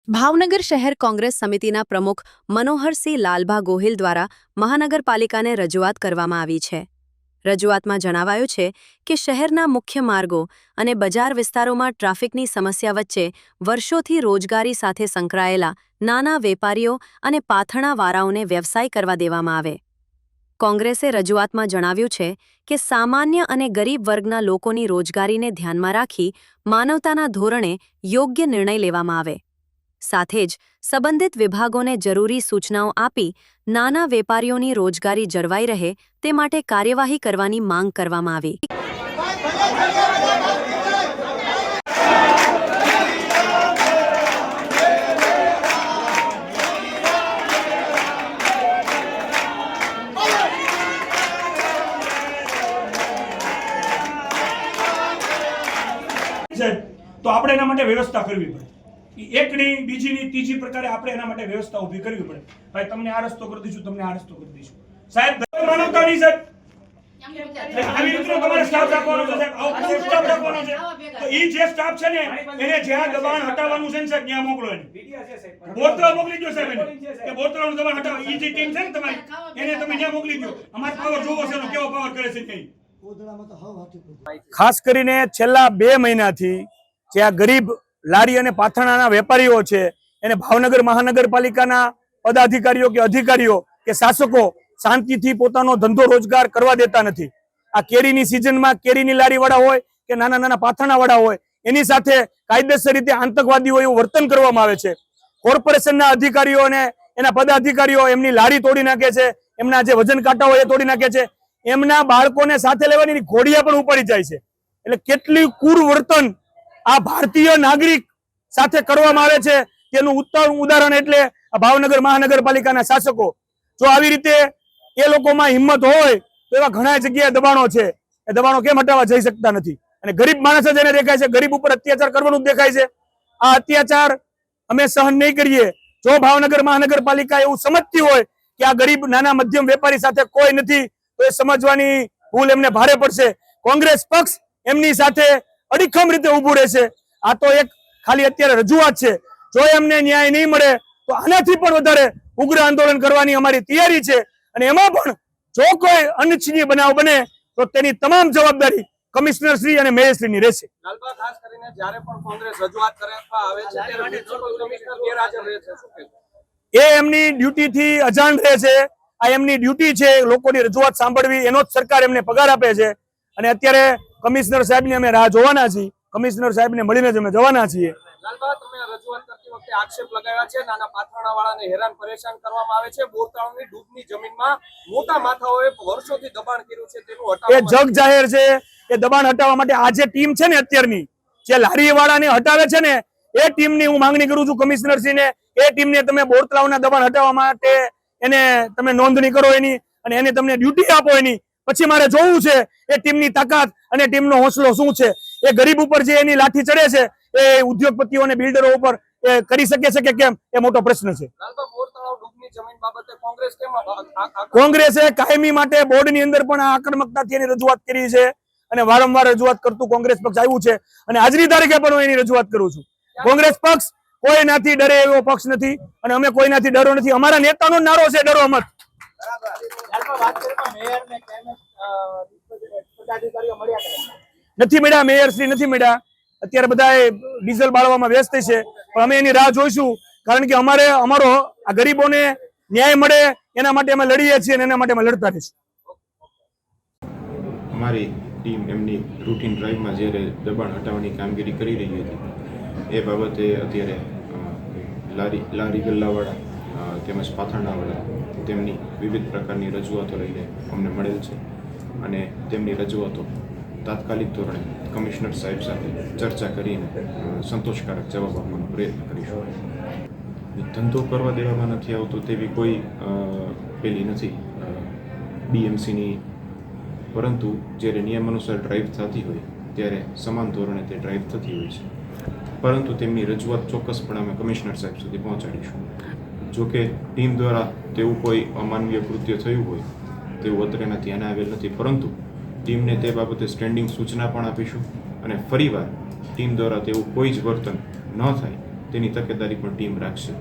ભાવનગર શહેર કોંગ્રેસ સમિતિના પ્રમુખ મનોહરસિંહ લાલભા ગોહિલ દ્વારા મહાનગરપાલિકાને રજૂઆત કરવામાં આવી છે. રજૂઆતમાં જણાવાયું છે કે શહેરના મુખ્ય માર્ગો અને બજાર વિસ્તારોમાં ટ્રાફિકની સમસ્યા વચ્ચે વર્ષોથી રોજગારી સાથે સંકળાયેલા નાના વેપારીઓ અને પાથરણાવાળાઓને વ્યવસાય કરવા દેવામાં આવે. કોંગ્રેસે રજૂઆતમાં જણાવ્યું છે કે સામાન્ય અને ગરીબ વર્ગના લોકોની રોજગારીને ધ્યાનમાં રાખી માનવતાના ધોરણે યોગ્ય નિર્ણય લેવામાં આવે. સાથે જ સંબંધિત વિભાગોને જરૂરી સૂચનાઓ આપી નાના વેપારીઓની રોજગારી જળવાઈ રહે તે માટે કાર્યવાહી કરવાની માંગ કરવામાં આવી. તો આપણે એના માટે વ્યવસ્થા કરવી પડે. એકની બીજીની ત્રીજી પ્રકારે આપણે એના માટે વ્યવસ્થા ઊભી કરવી પડે. ભાઈ તમને આ રસ્તો કરી દઈશું, તમને આ રસ્તો કરી દઈશું. સાહેબ માનવતા નહીં સાહેબ. આવી રીતનો તમારે સ્ટાફ રાખવાનો છે સાહેબ. આવો ખૂબ સ્ટાફ રાખવાનો છે. તો ઈ જે સ્ટાફ છે ને એને જ્યાં દબાણ હટાવવાનું છે ને સાહેબ ત્યાં મોકલો એને. બોરતળા મોકલી દો સાહેબ એને. કે બોરતળાનું દબાણ હટાવો. ઈ જે ટીમ છે ને તમારી એને તમે ત્યાં મોકલી દો. અમારો પાવર જોવો છે કેવો પાવર કરે છે કઈ. ખાસ કરીને છેલ્લા 2 મહિનાથી જે આ ગરીબ લારી અને પાથરણાના વેપારીઓ છે એને ભાવનગર મહાનગરપાલિકાના પદાધિકારીઓ કે અધિકારીઓ કે શાસકો શાંતિથી પોતાનો ધંધો રોજગાર કરવા દેતા નથી. આ કેરીની સિઝનમાં કેરીની લારીવાળા હોય કે નાના નાના પાથરણાવાળા હોય એની સાથે કાયદેસર રીતે આતંકવાદીઓ એવું વર્તન કરવામાં આવે છે. કોર્પોરેશનના અધિકારીઓ અને એના પદાધિકારીઓ એમની લારી તોડી નાખે છે, એમના જે વજન કાંટા હોય એ તોડી નાખે છે, એમના બાળકોને સાથે લેવાની ઘોડિયા પણ ઉપાડી જાય છે. એટલે કેટલી ક્રૂર વર્તન આ ભારતીય નાગરિક સાથે કરવામાં આવે છે તેનું ઉત્તમ ઉદાહરણ એટલે ભાવનગર મહાનગરપાલિકાના શાસકો. જો આવી રીતે એ લોકોમાં હિંમત હોય તો એવા ઘણા જગ્યાએ દબાણો છે, એ દબાણો કેમ હટાવવા જઈ શકતા નથી? અને ગરીબ માણસ જ એને દેખાય છે, ગરીબ ઉપર અત્યાચાર કરવાનું જ દેખાય છે. આ અત્યાચાર અમે સહન નહીં કરીએ. જો ભાવનગર મહાનગરપાલિકા એવું સમજતી હોય કે આ ગરીબ નાના મધ્યમ વેપારી સાથે કોઈ નથી તો એ સમજવાની ભૂલ એમને ભારે પડશે. કોંગ્રેસ પક્ષ એમની સાથે અડીખમ રીતે ઊભું રહેશે. આ તો એક ખાલી અત્યારે રજૂઆત છે. જો એમને ન્યાય નહીં મળે તો આનાથી પણ વધારે ઉગ્ર આંદોલન કરવાની અમારી તૈયારી છે. અને એમાં પણ જો કોઈ અનિચ્છનીય બનાવ બને તો તેની તમામ જવાબદારી કમિશનર શ્રી અને મેયર શ્રીની રહેશે. ખાસ કરીને જ્યારે પણ કોંગ્રેસ રજૂઆત કરવા આવે છે ત્યારે મ્યુનિસિપલ કમિશનર ગેરહાજર રહે છે. શું કહેશો? એ એમની ડ્યુટીથી અજાણ રહે છે. આ એમની ડ્યુટી છે લોકોની રજૂઆત સાંભળવી, એનો જ સરકાર એમને પગાર આપે છે. અને અત્યારે કમિશનર સાહેબની અમે રાહ જોવાના છીએ. કમિશનર સાહેબને મળીને જ અમે જવાના છીએ. લાલબા, તમે રજૂઆત કરતી વખતે આક્ષેપ લગાવ્યા છે નાના પાથરણાવાળાને હેરાન પરેશાન કરવામાં આવે છે. બોરતળાવની ડૂબની જમીનમાં મોટા માથાઓએ વર્ષોથી દબાણ કર્યું છે, તેનું એ જગ જાહેર છે. એ દબાણ હટાવવા માટે આ જે ટીમ છે ને અત્યારની જે લારીવાળાને હટાવે છે ને એ ટીમની હું માંગણી કરું છું કમિશનરશ્રીને. એ ટીમને તમે બોરતળાવના દબાણ હટાવવા માટે એને તમે નોંધણી કરો એની, અને એને તમને ડ્યુટી આપો એની. પછી મારે જોવું છે એ ટીમની તાકાત અને ટીમનો હોંસલો શું છે. એ ગરીબ ઉપર જે એની લાઠી ચડે છે એ ઉદ્યોગપતિઓ અને બિલ્ડરો ઉપર એ કરી શકે છે કે કેમ, એ મોટો પ્રશ્ન છે. કોંગ્રેસે કાયમી માટે બોર્ડની અંદર પણ આ આક્રમકતાથી એની રજૂઆત કરી છે અને વારંવાર રજૂઆત કરતું કોંગ્રેસ પક્ષ આવ્યું છે. અને આજની તારીખે પણ હું એની રજૂઆત કરું છું. કોંગ્રેસ પક્ષ કોઈનાથી ડરે એવો પક્ષ નથી અને અમે કોઈનાથી ડરો નથી. અમારા નેતાનો નારો છે ડરો મત. નથી મળ્યા, મેયર શ્રી નથી મળ્યા. અત્યારે બધા ડીઝલ બાળવામાં વ્યસ્ત છે, પણ અમે એની રાહ જોઈશું. કારણ કે અમારો આ ગરીબોને ન્યાય મળે એના માટે અમે લડીએ છીએ અને એના માટે અમે લડતા રહીશું. અમારી ટીમ એમની રૂટીન ડ્રાઈવમાં જ્યારે દબાણ હટાવવાની કામગીરી કરી રહી હતી એ બાબતે અત્યારે લારી ગલ્લાવાળા તેમજ પાથરણાવાળા તેમની વિવિધ પ્રકારની રજૂઆતો લઈને અમને મળેલ છે અને તેમની રજૂઆતો તાત્કાલિક ધોરણે કમિશનર સાહેબ સાથે ચર્ચા કરીને સંતોષકારક જવાબ આપવાનો પ્રયત્ન કરીશું. ધંધો કરવા દેવામાં નથી આવતો તેવી કોઈ પેલી નથી બીએમસીની, પરંતુ જ્યારે નિયમ અનુસાર ડ્રાઈવ થતી હોય ત્યારે સમાન ધોરણે તે ડ્રાઈવ થતી હોય છે. પરંતુ તેમની રજૂઆત ચોક્કસપણે અમે કમિશનર સાહેબ સુધી પહોંચાડીશું. જોકે ટીમ દ્વારા તેવું કોઈ અમાનવીય કૃત્ય થયું હોય તેવું અત્રેના ધ્યાને આવેલ નથી, પરંતુ ટીમને તે બાબતે સ્ટેન્ડિંગ સૂચના પણ આપીશું અને ફરીવાર ટીમ દ્વારા તેવું કોઈ જ વર્તન ન થાય તેની તકેદારી પણ ટીમ રાખશે.